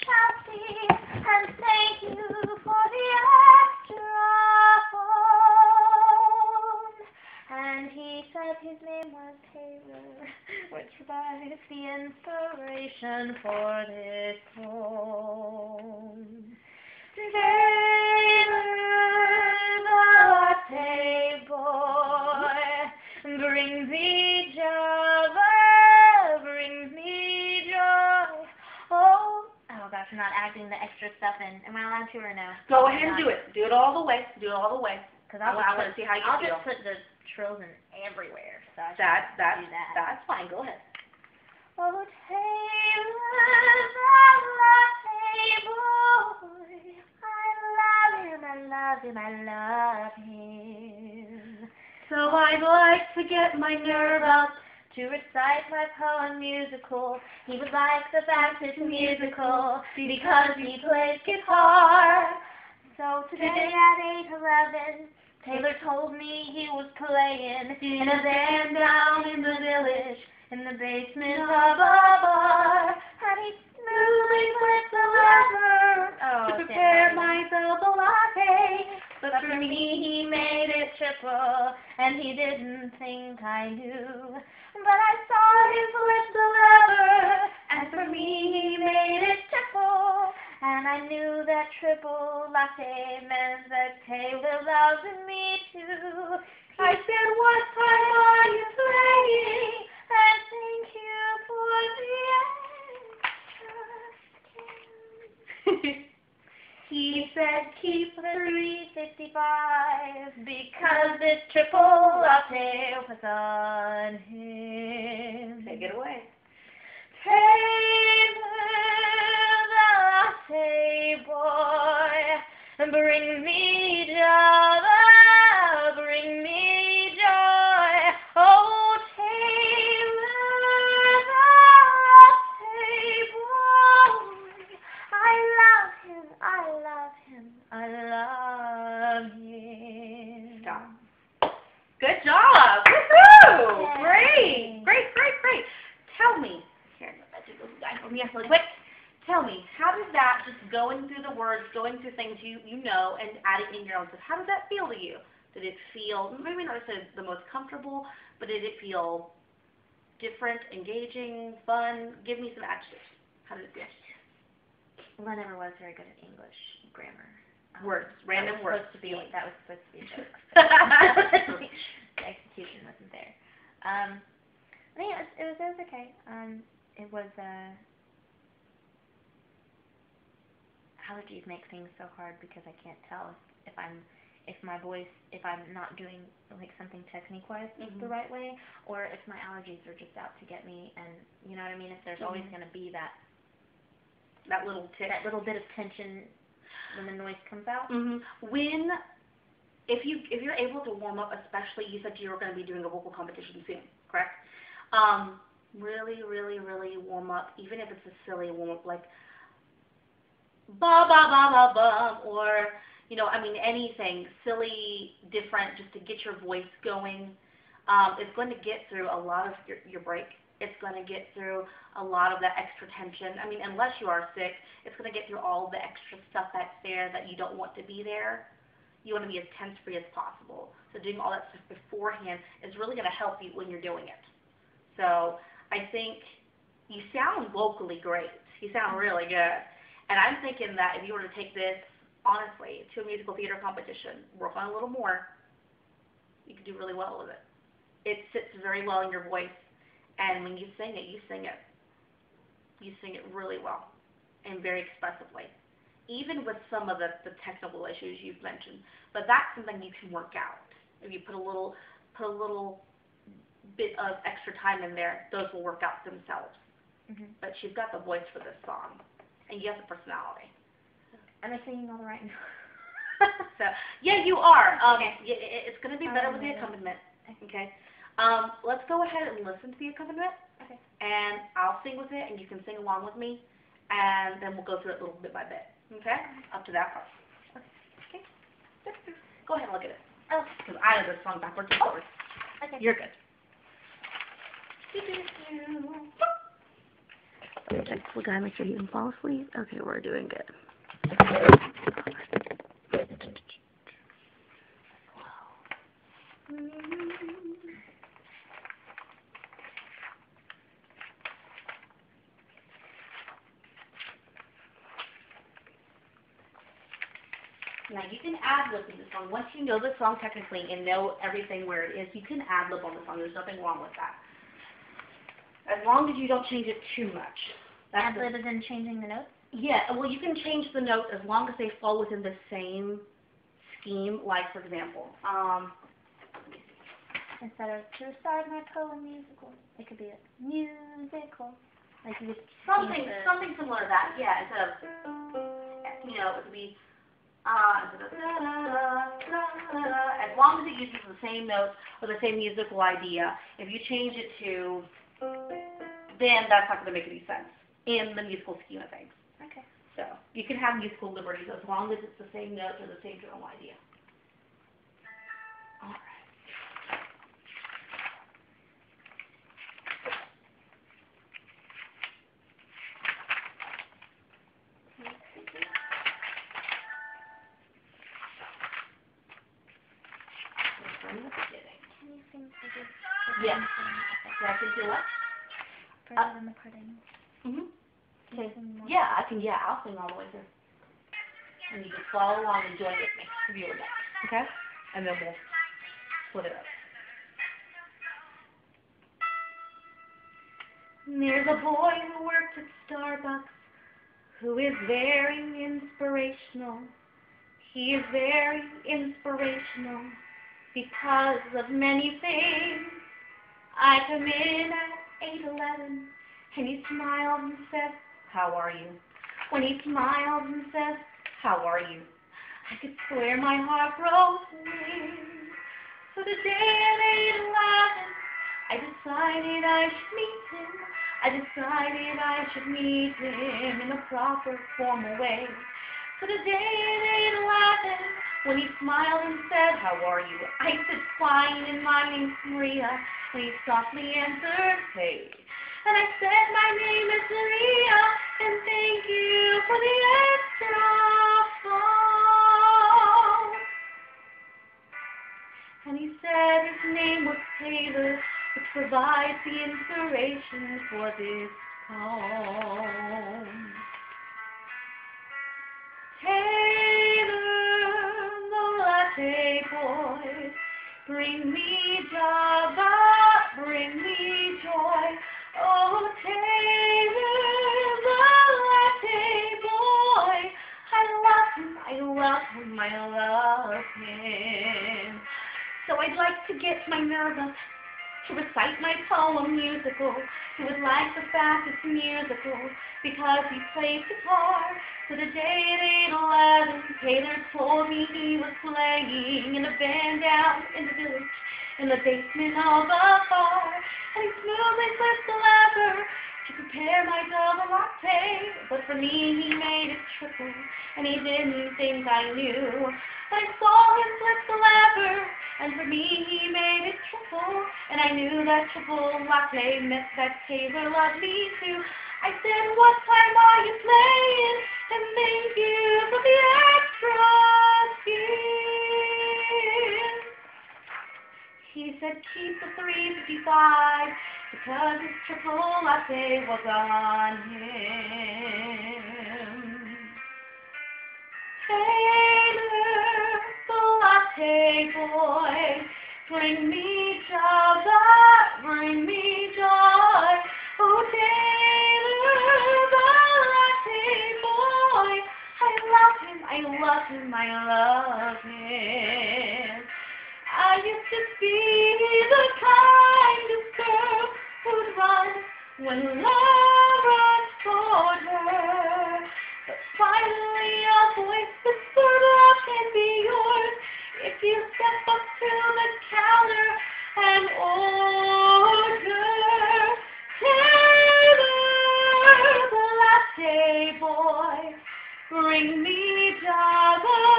Chelsea, and thank you for the extra phone. And he said his name was Taylor, which provides the inspiration for this poem. Taylor, the latte boy, brings me joy, brings me joy. Oh gosh, I'm not adding the extra stuff in. Am I allowed to or no? Go ahead and do it. Do it all the way. Do it all the way. Because I want to see how you I'll feel. just put the trills in everywhere. So I That's do that. That's fine. Go ahead. Oh, Taylor, the latte boy, I love him, I love him, I love him. So I'd like to get my nerve up To recite my poem musical, he would like the fact it's musical, because he plays guitar. So today at 8:11, Taylor told me he was playing in a band down in the village, in the basement of a bar, and he smoothly flipped the lever to prepare myself a latte. But for me he made it triple, and he didn't think I knew. But I saw him flip the lever, and for me he made it triple, and I knew that triple latte meant that Taylor loves me too. I said, what time are you playing? And thank you for the extra. He said keep the 355 because this triple latte was on him. Take it away. Taylor, the latte boy, bring me joy, bring me joy. Oh, Taylor, the latte boy, I love him, I love him, I love him. Stop. Good job. Woohoo! Yay. Great. Tell me. Here, let me ask really quick. Tell me, how does that, just going through the words, going through things you know, and adding in your own stuff, how does that feel to you? Did it feel, maybe not necessarily the most comfortable, but did it feel different, engaging, fun? Give me some adjectives. How did it feel? Well, I never was very good at English grammar. Words, random words. That was supposed to be a joke. The execution wasn't there. I think it was okay. It was allergies make things so hard because I can't tell if I'm not doing like something technique-wise the right way, or if my allergies are just out to get me. And you know what I mean? If there's always going to be that little tick, that little bit of tension when the noise comes out. If you're able to warm up, especially you said you were going to be doing a vocal competition soon, correct? Really warm up, even if it's a silly warm up like ba ba ba ba ba, or anything silly, different, just to get your voice going. It's going to get through a lot of your break. It's going to get through a lot of that extra tension. Unless you are sick, it's going to get through all the extra stuff that's there that you don't want to be there. You want to be as tense-free as possible. So doing all that stuff beforehand is really going to help you when you're doing it. So I think you sound vocally great. You sound really good. And I'm thinking that if you were to take this, honestly, to a musical theater competition, work on a little more, you could do really well with it. It sits very well in your voice. And when you sing it, you sing it really well and very expressively, even with some of the technical issues you've mentioned. But that's something you can work out. If you put a little bit of extra time in there, those will work out themselves. But she's got the voice for this song, and you have the personality. Am I singing all the right notes? So yeah, you are. It's going to be better with the accompaniment. Okay. Let's go ahead and listen to the accompaniment. Okay. And I'll sing with it, and you can sing along with me, and then we'll go through it little bit by bit. Okay? Up to that part. Okay. Go ahead and look at it. Oh. Because I know this song backwards and forwards. Okay. You're good. Check the guy, make sure he didn't fall asleep. Okay, we're doing good. Now you can ad-lib in the song. Once you know the song technically and know everything where it is, you can ad-lib on the song. There's nothing wrong with that. As long as you don't change it too much. Ad-lib is in changing the notes? Yeah, well you can change the note as long as they fall within the same scheme. Like for example, Instead of to start my poem musical, it could be a musical. Like you could something similar to that. Yeah, instead of it could be as long as it uses the same notes or the same musical idea. If you change it to, then that's not going to make any sense in the musical scheme of things. Okay. So you can have musical liberties as long as it's the same notes or the same general idea. All right. Can you sing for this? Yes. Yeah, I can do what? Further than the parting. Mhm. Can you sing more? Yeah, I can. Yeah, I'll sing all the way through. And you just follow along and join with me if you would like. Okay? And then we'll split it up. There's a boy who works at Starbucks who is very inspirational. He is very inspirational because of many things. I come in at 8:11 and he smiles and says, "How are you?" When he smiles and says, "How are you?" I could swear my heart broke away. So today at 8:11, I decided I should meet him. I decided I should meet him in a proper, formal way. So today at 8:11, when he smiled and said, "How are you?" I said, "Fine, and my name's Maria." And he softly answered, "Hey." And I said, "My name is Maria, and thank you for the extra phone." And he said his name was Taylor, which provides the inspiration for this poem. Taylor, the latte boy, bring me Java, bring me joy. Oh, Taylor, the latte boy, I love him, I love him, I love him. So I'd like to get my nerve up to recite my poem musical. He would like the fact it's musical because he plays guitar. So the day at 8:11, Taylor told me he was playing in a band down in the village in the basement of a bar. And he smoothly flipped the lever to prepare my double latte. But for me he made it triple, and he didn't think I knew. But I saw him flip the lever, and for me he made it triple. And I knew that triple latte meant that Taylor loved me too. I said, "What time are you playing? And thank you for the extra skin." He said, "Keep the 3:55 because his triple latte was on him." Taylor, the latte boy, bring me Java, bring me joy. Oh, Taylor, the latte boy, I love him, I love him, I love him. I used to be the kind of girl who'd run when love runs toward her. But finally a voice whispered, "Love can be yours if you step up to the counter and order." Taylor, the latte boy, bring me Java.